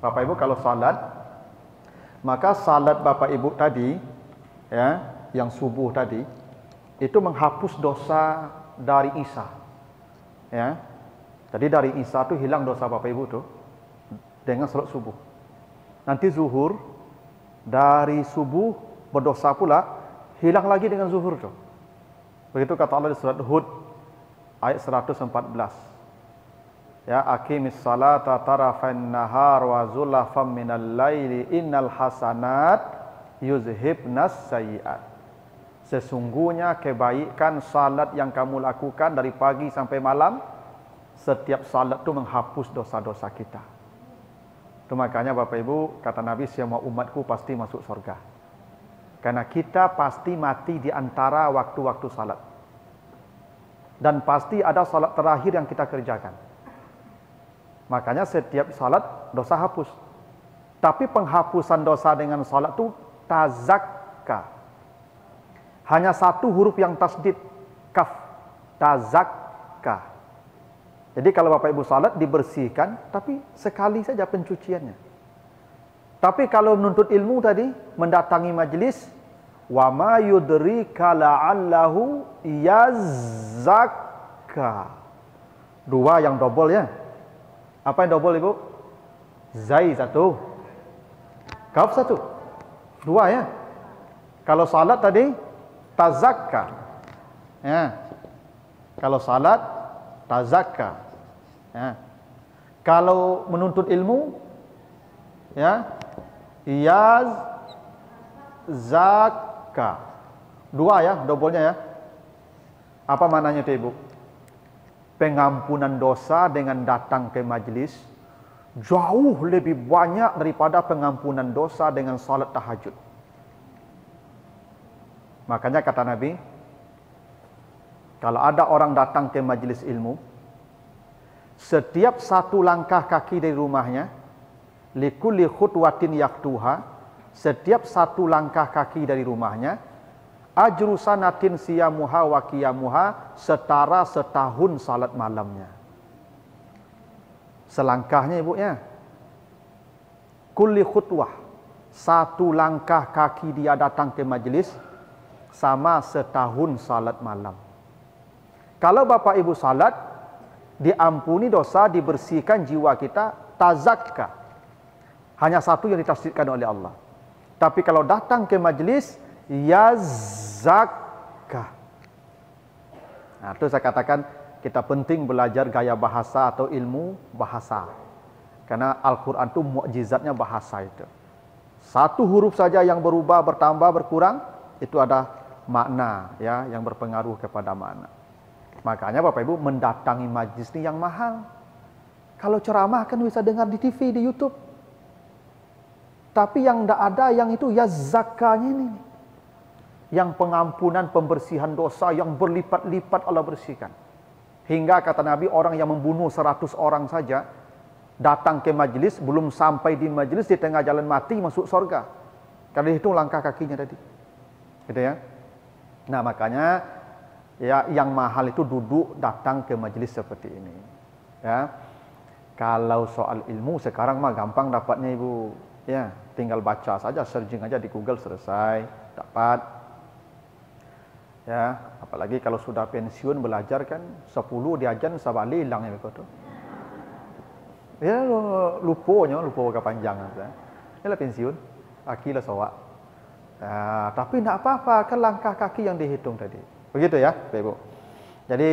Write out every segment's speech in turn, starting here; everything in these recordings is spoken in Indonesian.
Bapak Ibu kalau salat, maka salat Bapak Ibu tadi, ya, yang subuh tadi, itu menghapus dosa dari Isya. Ya. Jadi dari Isya itu hilang dosa Bapak Ibu tuh dengan salat subuh. Nanti zuhur, dari subuh berdosa pula, hilang lagi dengan zuhur tuh. Begitu kata Allah di surat Hud ayat 114. Ya, aqimis salata tarafan nahar wa zulafam minal laili innal hasanat yuzhibnas sayyiat. Sesungguhnya kebaikan salat yang kamu lakukan dari pagi sampai malam, setiap salat itu menghapus dosa-dosa kita. Itu makanya Bapak Ibu, kata Nabi, semua umatku pasti masuk surga. Karena kita pasti mati di antara waktu-waktu salat. Dan pasti ada salat terakhir yang kita kerjakan. Makanya setiap salat dosa hapus. Tapi penghapusan dosa dengan salat itu tazakka. Hanya satu huruf yang tasdid, kaf, tazakka. Jadi kalau Bapak Ibu salat dibersihkan, tapi sekali saja pencuciannya. Tapi kalau menuntut ilmu tadi, mendatangi majelis, wa ma yudrika la'allahu yazakka. Dua yang double ya. Apa yang double Ibu? Zai satu, kaf satu, dua ya. Kalau salat tadi tazakka, ya. Kalau salat tazakka, ya. Kalau menuntut ilmu, ya, yazakka, dua ya, doublenya ya. Apa maknanya itu Ibu? Pengampunan dosa dengan datang ke majlis jauh lebih banyak daripada pengampunan dosa dengan salat tahajud. Makanya kata Nabi, kalau ada orang datang ke majlis ilmu, setiap satu langkah kaki dari rumahnya, likulli khutwatin yaktuha, setiap satu langkah kaki dari rumahnya, ajru sanatin siyamuha wa qiyamuha, setara setahun salat malamnya. Selangkahnya Ibu ya. Kulli khutwah, satu langkah kaki dia datang ke majlis sama setahun salat malam. Kalau Bapak Ibu salat, diampuni dosa, dibersihkan jiwa kita, tazakka. Hanya satu yang ditafsirkan oleh Allah. Tapi kalau datang ke majlis, yazakka. Nah, itu saya katakan kita penting belajar gaya bahasa atau ilmu bahasa. Karena Al-Quran itu mukjizatnya bahasa itu. Satu huruf saja yang berubah, bertambah, berkurang, itu ada makna ya yang berpengaruh kepada makna. Makanya Bapak Ibu mendatangi majlis ini yang mahal. Kalau ceramah kan bisa dengar di TV, di YouTube. Tapi yang tidak ada yang itu yazakanya ini. Yang pengampunan, pembersihan dosa yang berlipat-lipat Allah bersihkan. Hingga kata Nabi, orang yang membunuh 100 orang saja, datang ke majlis, belum sampai di majlis, di tengah jalan mati, masuk surga. Karena itu langkah kakinya tadi. Gitu ya. Nah makanya, ya yang mahal itu duduk datang ke majlis seperti ini. Ya. Kalau soal ilmu, sekarang mah gampang dapatnya Ibu. Ya, tinggal baca saja, searching aja di Google, selesai, dapat. Ya, apalagi kalau sudah pensiun belajar kan 10 diajan sabali hilang ya begitu. Ya lupa kepanjangan ya. Ini lah pensiun, akilah sawak. Tapi tidak apa-apa, kan langkah kaki yang dihitung tadi. Begitu ya, Bapak Ibu. Jadi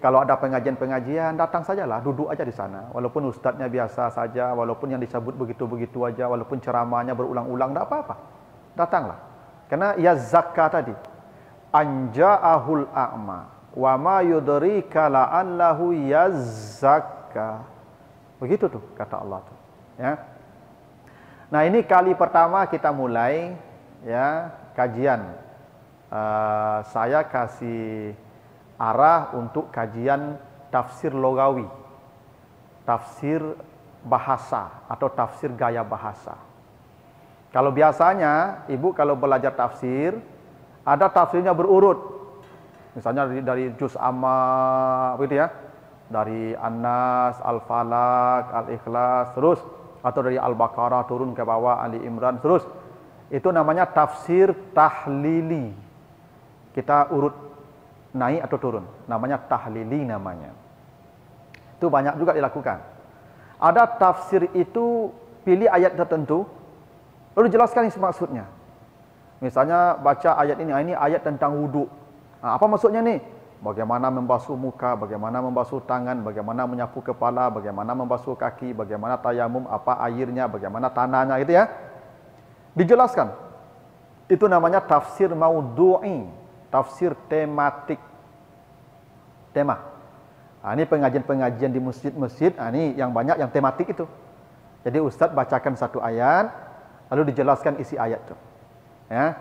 kalau ada pengajian-pengajian datang sajalah, duduk aja di sana. Walaupun ustadznya biasa saja, walaupun yang disebut begitu-begitu aja, walaupun ceramahnya berulang-ulang, tidak apa-apa. Datanglah. Karena ya zakka tadi. Anja'ahul a'ma wa ma yudrika la'allahu yazakka. Begitu tuh kata Allah tuh, ya. Nah, ini kali pertama kita mulai ya kajian. Saya kasih arah untuk kajian tafsir logawi. Tafsir bahasa atau tafsir gaya bahasa. Kalau biasanya Ibu kalau belajar tafsir ada tafsirnya berurut. Misalnya dari juz amma begitu ya. Dari An-Nas, Al-Falaq, Al-Ikhlas, terus atau dari Al-Baqarah turun ke bawah Ali Imran terus. Itu namanya tafsir tahlili. Kita urut naik atau turun, namanya tahlili namanya. Itu banyak juga dilakukan. Ada tafsir itu pilih ayat tertentu lalu jelaskan isi maksudnya. Misalnya baca ayat ini ayat tentang wudu. Apa maksudnya nih? Bagaimana membasuh muka, bagaimana membasuh tangan, bagaimana menyapu kepala, bagaimana membasuh kaki, bagaimana tayamum, apa airnya, bagaimana tanahnya gitu ya. Dijelaskan. Itu namanya tafsir maudhu'i, tafsir tematik. Tema. Ini pengajian-pengajian di masjid-masjid, ini yang banyak yang tematik itu. Jadi ustaz bacakan satu ayat, lalu dijelaskan isi ayat itu. Ya.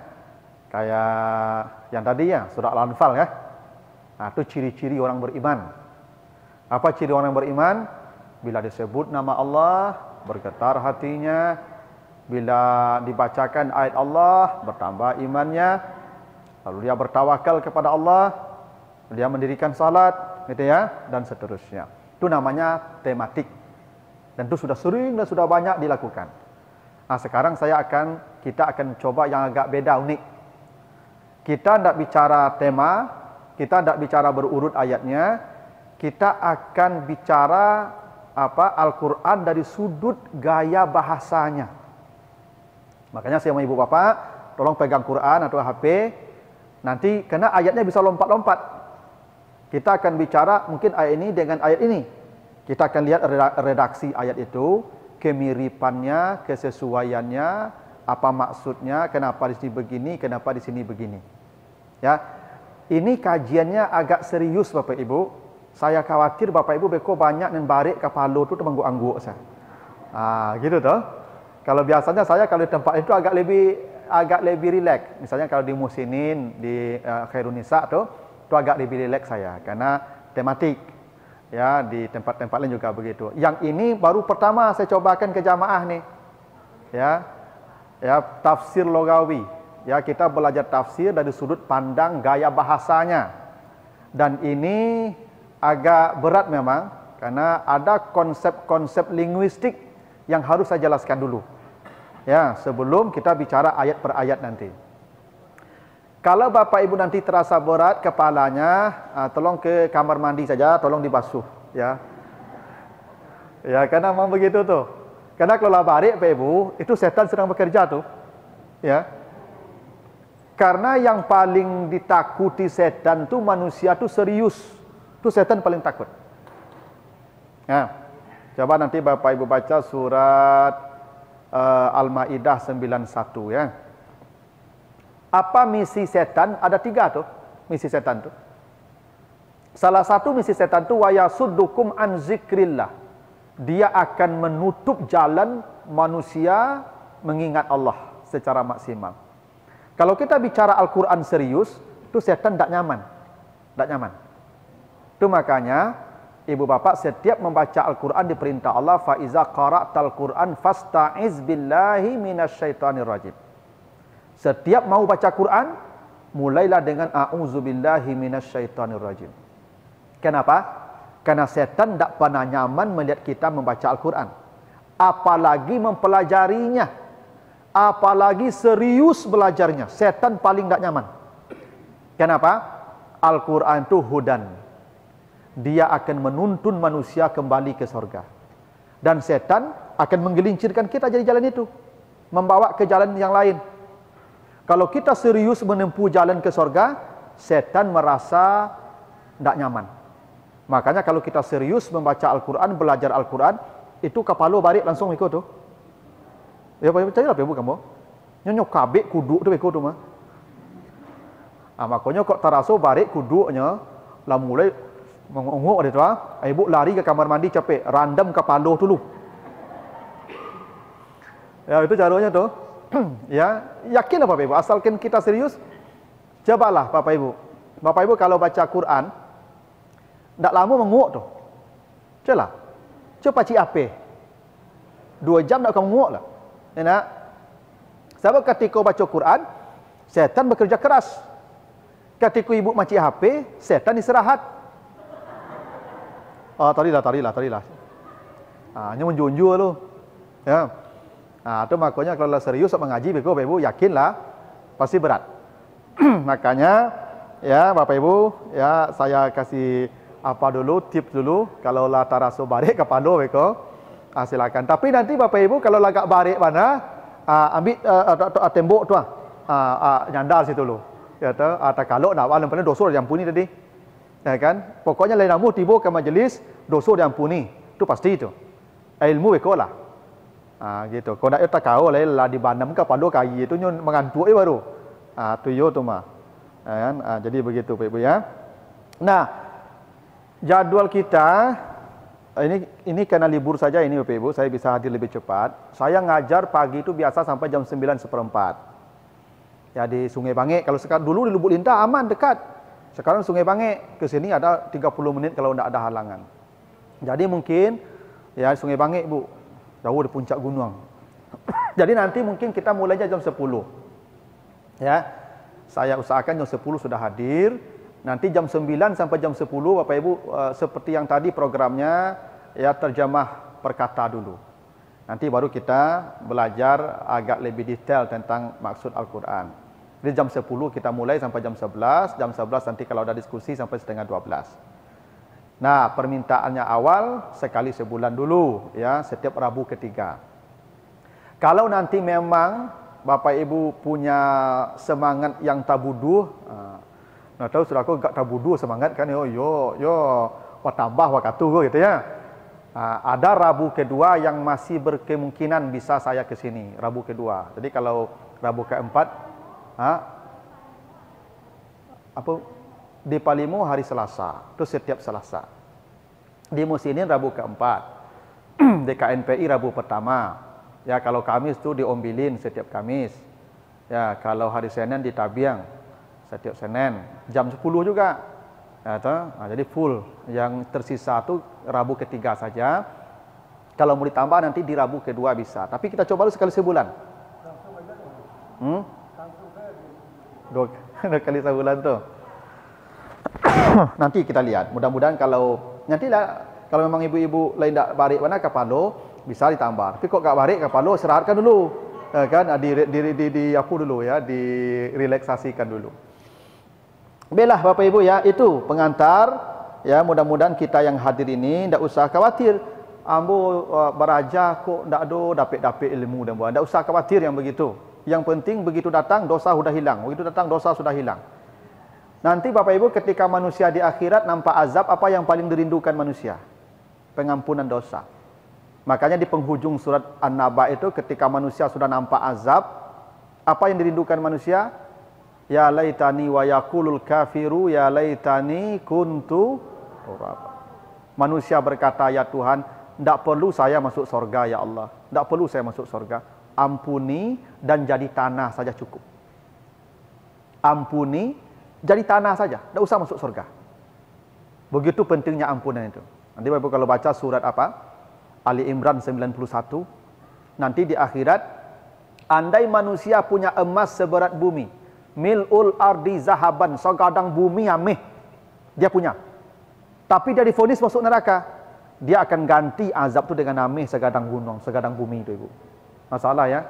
Kayak yang tadi ya, surah Al-Anfal ya. Itu ciri-ciri orang beriman. Apa ciri orang beriman? Bila disebut nama Allah, bergetar hatinya. Bila dibacakan ayat Allah, bertambah imannya. Lalu dia bertawakal kepada Allah. Dia mendirikan salat, gitu ya, dan seterusnya. Itu namanya tematik. Dan itu sudah sering dan sudah banyak dilakukan. Nah, sekarang kita akan coba yang agak beda, unik. Kita tidak bicara tema, kita tidak bicara berurut ayatnya, kita akan bicara Al-Quran dari sudut gaya bahasanya. Makanya saya mau ibu bapak, tolong pegang Quran atau HP, nanti karena ayatnya bisa lompat-lompat. Kita akan bicara mungkin ayat ini dengan ayat ini. Kita akan lihat redaksi ayat itu, kemiripannya, kesesuaiannya, apa maksudnya, kenapa di sini begini, kenapa di sini begini. Ya. Ini kajiannya agak serius Bapak Ibu. Saya khawatir Bapak Ibu beko banyak dan barik kepala tu mengangguk saya. Gitu toh. Kalau biasanya saya kalau di tempat itu agak lebih rileks. Misalnya kalau di Musinin, di Khairun Nisa tu agak lebih rileks saya karena tematik. Ya, di tempat-tempat lain juga begitu. Yang ini baru pertama saya cobakan ke jamaah nih. Ya. Ya, tafsir logawi. Ya, kita belajar tafsir dari sudut pandang gaya bahasanya. Dan ini agak berat memang karena ada konsep-konsep linguistik yang harus saya jelaskan dulu. Ya, sebelum kita bicara ayat per ayat nanti. Kalau Bapak Ibu nanti terasa berat kepalanya, tolong ke kamar mandi saja, tolong dibasuh, ya. Ya, karena memang begitu tuh. Karena kalau balik Bapak Ibu, itu setan sedang bekerja tuh. Ya. Karena yang paling ditakuti setan tuh manusia tuh serius. Tuh setan paling takut. Ya. Coba nanti Bapak Ibu baca surat Al-Maidah 91 ya. Apa misi setan? Ada 3 tuh misi setan tuh. Salah satu misi setan tuh wayasuddukum an zikrillah. Dia akan menutup jalan manusia mengingat Allah secara maksimal. Kalau kita bicara Al-Quran serius, itu setan tidak nyaman. Tidak nyaman. Itu makanya, ibu bapak setiap membaca Al-Quran diperintah Allah, فَإِذَا قَرَأْتَ الْقُرْآنِ فَاسْتَعِذْ بِاللَّهِ مِنَ الشَّيْطَانِ الرَّجِيمِ. Setiap mau baca Quran, mulailah dengan a'udzubillahi minasyaitonir rajim. Kenapa? Karena setan tidak pernah nyaman melihat kita membaca Al-Quran. Apalagi mempelajarinya. Apalagi serius belajarnya. Setan paling tidak nyaman. Kenapa? Al-Quran itu hudan. Dia akan menuntun manusia kembali ke surga. Dan setan akan menggelincirkan kita dari jalan itu. Membawa ke jalan yang lain. Kalau kita serius menempuh jalan ke surga, setan merasa tidak nyaman. Makanya kalau kita serius membaca Al-Quran, belajar Al-Quran, itu kepala balik langsung ikut tuh. Ya, percaya lah, ibu kamu. Nyonyok kabik kuduk tu ikut tu mah. Makanya kok terasa balik kuduknya, lah mulai mengunguk dia tu ibu lari ke kamar mandi capek, randam kepala dulu. Ya, itu caranya tuh. Ya, yakinlah Bapak Ibu, asalkan kita serius, cobalah Bapak Ibu. Bapak Ibu kalau baca Quran, tidak lama menguak tuh. Coba cik apa? 2 jam tak akan menguak lah. Ya nak? Sebab ketika baca Quran, setan bekerja keras. Ketika ibu macik HP, setan istirahat. Tarilah. Ini menjunjur lu. Ya. Nah, itu makanya kalau serius mengaji Bapak Ibu yakinlah pasti berat. Makanya ya Bapak Ibu ya saya kasih apa dulu tips dulu kalau lah taraso barik ke pando beko silakan. Tapi nanti Bapak Ibu kalau lagak barik mana ambil tembok tu nyandar situ lo. Ya tu atau kalau nak alam pernah dosa diampuni tadi. Ya kan? Pokoknya lain namu tiba ke majlis dosa diampuni. Itu pasti itu. Ilmu beko lah. Gitu. Kalau nak tak kau lah dibanam ke pando kai itu nyon mengantuk baru. Tuyo tu mah. Kan? Jadi begitu Bapak Ibu ya. Nah, jadwal kita ini karena libur saja ini Bapak Ibu, saya bisa hadir lebih cepat. Saya ngajar pagi itu biasa sampai jam 9.15. Ya di Sungai Bangek. Kalau sekarang dulu di Lubuk Lintah aman dekat. Sekarang Sungai Bangek ke sini ada 30 menit kalau tidak ada halangan. Jadi mungkin ya Sungai Bangek Bu, jauh di puncak gunung. Jadi nanti mungkin kita mulainya jam 10. Ya. Saya usahakan jam 10 sudah hadir. Nanti jam 9 sampai jam 10 Bapak Ibu seperti yang tadi programnya ya terjemah perkata dulu. Nanti baru kita belajar agak lebih detail tentang maksud Al-Qur'an. Jadi jam 10 kita mulai sampai jam 11, jam 11 nanti kalau ada diskusi sampai setengah 12. Nah, permintaannya awal sekali sebulan dulu ya, setiap Rabu ketiga. Kalau nanti memang Bapak Ibu punya semangat yang tabuduh, nah tahu saudaraku enggak tabuduh semangat kan yo tambah waktu gitu ya. Ada Rabu kedua yang masih berkemungkinan bisa saya ke sini, Rabu kedua. Jadi kalau Rabu keempat di Palimo hari Selasa, itu setiap Selasa. Di Musinin Rabu keempat. Di KNPI Rabu pertama. Ya kalau Kamis itu di Ombilin setiap Kamis. Ya kalau hari Senin di Tabiang setiap Senin. Jam 10 juga. Ya, jadi full. Yang tersisa itu Rabu ketiga saja. Kalau mau ditambah nanti di Rabu kedua bisa. Tapi kita coba dulu sekali sebulan. Dua kali sebulan tuh. Nanti kita lihat. Mudah-mudahan kalau nantilah kalau memang ibu-ibu lain tak barik mana kapalo bisa ditambah. Tapi kok gak barik kapalo istirahatkan dulu. Kan di apa dulu ya, direlaksasikan dulu. Baiklah Bapak Ibu ya, itu pengantar ya, mudah-mudahan kita yang hadir ini ndak usah khawatir. Ambo beraja kok ndak ada dapat ilmu dan buat. Ndak usah khawatir yang begitu. Yang penting begitu datang dosa sudah hilang. Begitu datang dosa sudah hilang. Nanti Bapak Ibu ketika manusia di akhirat nampak azab, apa yang paling dirindukan manusia? Pengampunan dosa. Makanya di penghujung surat An-Naba itu ketika manusia sudah nampak azab, apa yang dirindukan manusia? Ya laitani wa yaqulul kafiru ya laitani kuntu turaba. Manusia berkata, ya Tuhan, tidak perlu saya masuk surga ya Allah. Tidak perlu saya masuk surga. Ampuni dan jadi tanah saja cukup. Ampuni, jadi tanah saja. Tidak usah masuk surga. Begitu pentingnya ampunan itu. Nanti Bapak kalau baca surat apa? Ali Imran 91. Nanti di akhirat, andai manusia punya emas seberat bumi, mil'ul ardi zahaban, segadang bumi ameh, dia punya. Tapi dia divonis masuk neraka, dia akan ganti azab itu dengan ameh segadang gunung, segadang bumi itu Ibu. Masalah ya.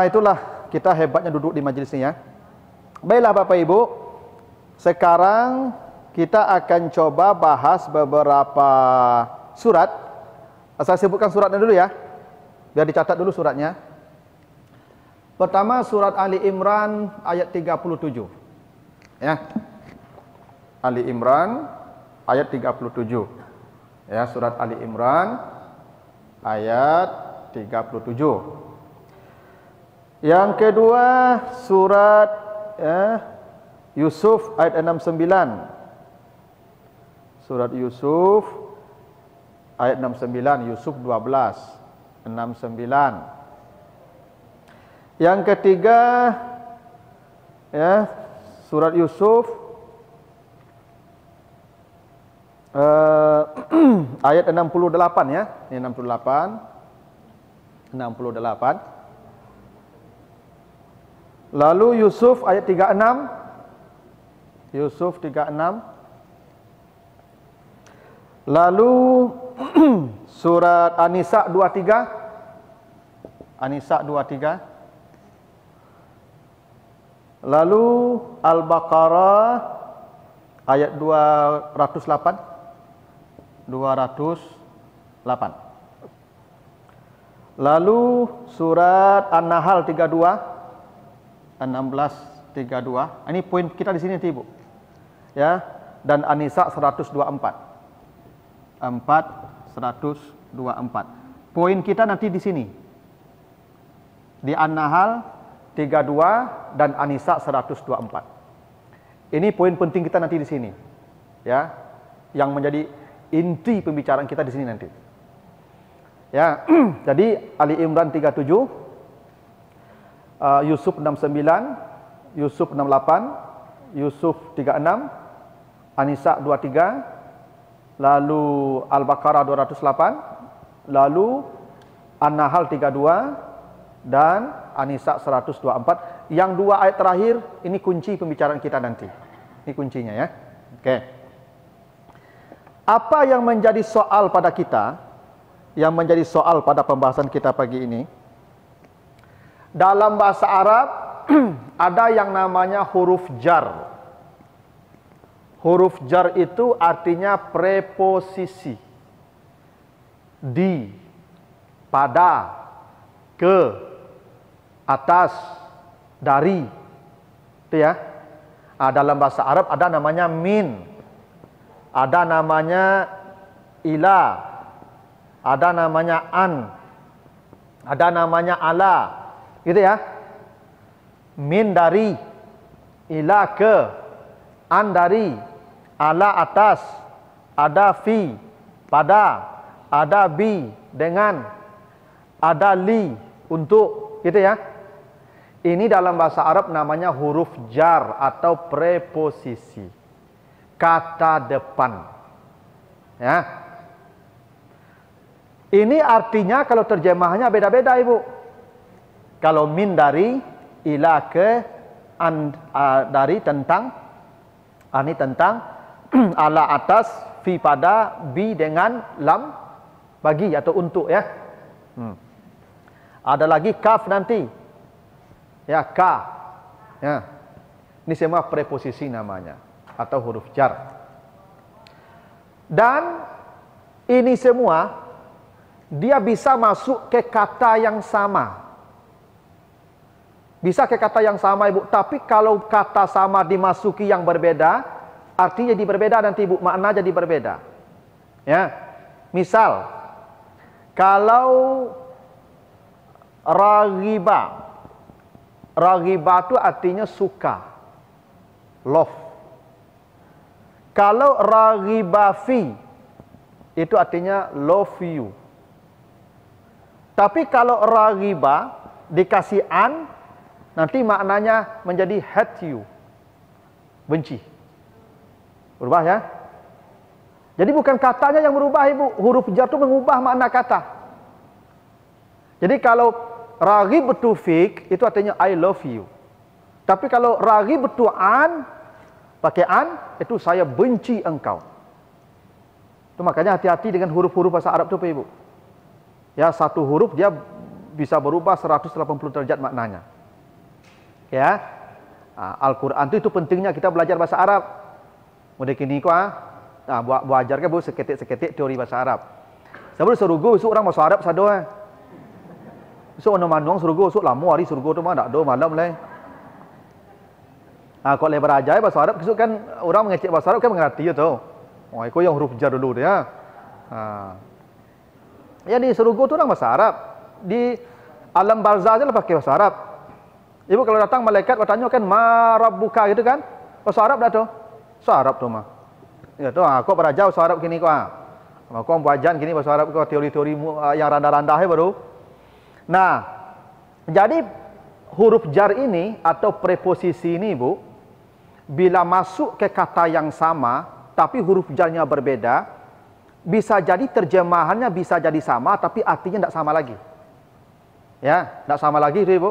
Itulah kita hebatnya duduk di majelis ini ya. Baiklah Bapak Ibu, sekarang kita akan coba bahas beberapa surat. Saya sebutkan suratnya dulu ya, biar dicatat dulu suratnya. Pertama surat Ali Imran ayat 37. Ya. Ali Imran ayat 37. Ya, surat Ali Imran ayat 37. Yang kedua surat Yusuf ayat 69. Surat Yusuf ayat 69, Yusuf 12, 69. Yang ketiga ya, surat Yusuf ayat 68 ya. Ini 68. Lalu Yusuf ayat 36. Yusuf 36. Lalu surat An-Nisa 23. An-Nisa 23. Lalu Al-Baqarah ayat 208. 208. Lalu surat An-Nahl 32. 16:32. Ini poin kita di sini nanti, Ibu. Ya, dan An-Nisa 124. 124. Poin kita nanti di sini. Di An-Nahl 32 dan An-Nisa 124. Ini poin penting kita nanti di sini. Ya, yang menjadi inti pembicaraan kita di sini nanti. Ya, jadi Ali Imran 37, Yusuf 69, Yusuf 68, Yusuf 36, An-Nisa 23, lalu Al-Baqarah 208, lalu An-Nahl 32 dan An-Nisa 124. Yang dua ayat terakhir ini kunci pembicaraan kita nanti. Ini kuncinya ya. Oke. Apa yang menjadi soal pada kita? Yang menjadi soal pada pembahasan kita pagi ini? Dalam bahasa Arab ada yang namanya huruf jar. Huruf jar itu artinya preposisi. Di, pada, ke, atas, dari. Itu ya. Dalam bahasa Arab ada namanya min. Ada namanya ila. Ada namanya an. Ada namanya ala. Gitu ya. Min dari, ila ke, an dari, ala atas, ada fi, pada, ada bi, dengan, ada li, untuk, gitu ya. Ini dalam bahasa Arab namanya huruf jar atau preposisi. Kata depan. Ya. Ini artinya kalau terjemahannya beda-beda, Ibu. Kalau min dari, ila ke, an dari, tentang, ani tentang, ala atas, fi pada, bi dengan, lam bagi atau untuk ya. Ada lagi kaf nanti. Ya, ka. Ya. Ini semua preposisi namanya atau huruf jar. Dan ini semua dia bisa masuk ke kata yang sama. Bisa ke kata yang sama, Ibu. Tapi kalau kata sama dimasuki yang berbeda, artinya jadi berbeda nanti, Ibu. Makna jadi berbeda. Ya. Misal, kalau raghiba. Raghiba itu artinya suka. Love. Kalau raghiba fi, itu artinya love you. Tapi kalau raghiba dikasih an, nanti maknanya menjadi hate you. Benci. Berubah ya. Jadi bukan katanya yang berubah, Ibu. Huruf jar itu mengubah makna kata. Jadi kalau raghibtu fik itu artinya I love you. Tapi kalau raghibtu an, pakai an, itu saya benci engkau. Itu makanya hati-hati dengan huruf-huruf bahasa Arab itu, Ibu. Ya, satu huruf dia bisa berubah 180 derajat maknanya. Ya. Al-Qur'an itu pentingnya kita belajar bahasa Arab. Mudah kini kok belajar ke bu seketik-seketik teori bahasa Arab. Sebelum suruh orang bahasa Arab sado so ono manuang surga so lamo hari surga tu mah dak do malam lai. Kau lebar aja bahasa Arab besok kan orang mengecek bahasa Arab kan mengerti ya tu. Oh, itu yang huruf jar dulu dia. Ya di surga tu orang bahasa Arab. Di alam barzah aja lah pakai bahasa Arab. Ibu kalau datang malaikat bertanya kan ma rabbuka gitu kan? Bahasa Arab dah tu. Bahasa Arab tu mah. Ya tu kau belajar bahasa Arab kini kau. Kau belajar kini bahasa Arab kau teori-teori yang randa-randa baru. Nah, jadi huruf jar ini atau preposisi ini, Bu, bila masuk ke kata yang sama, tapi huruf jarnya berbeda, bisa jadi terjemahannya bisa jadi sama, tapi artinya tidak sama lagi. Ya, tidak sama lagi itu, Ibu.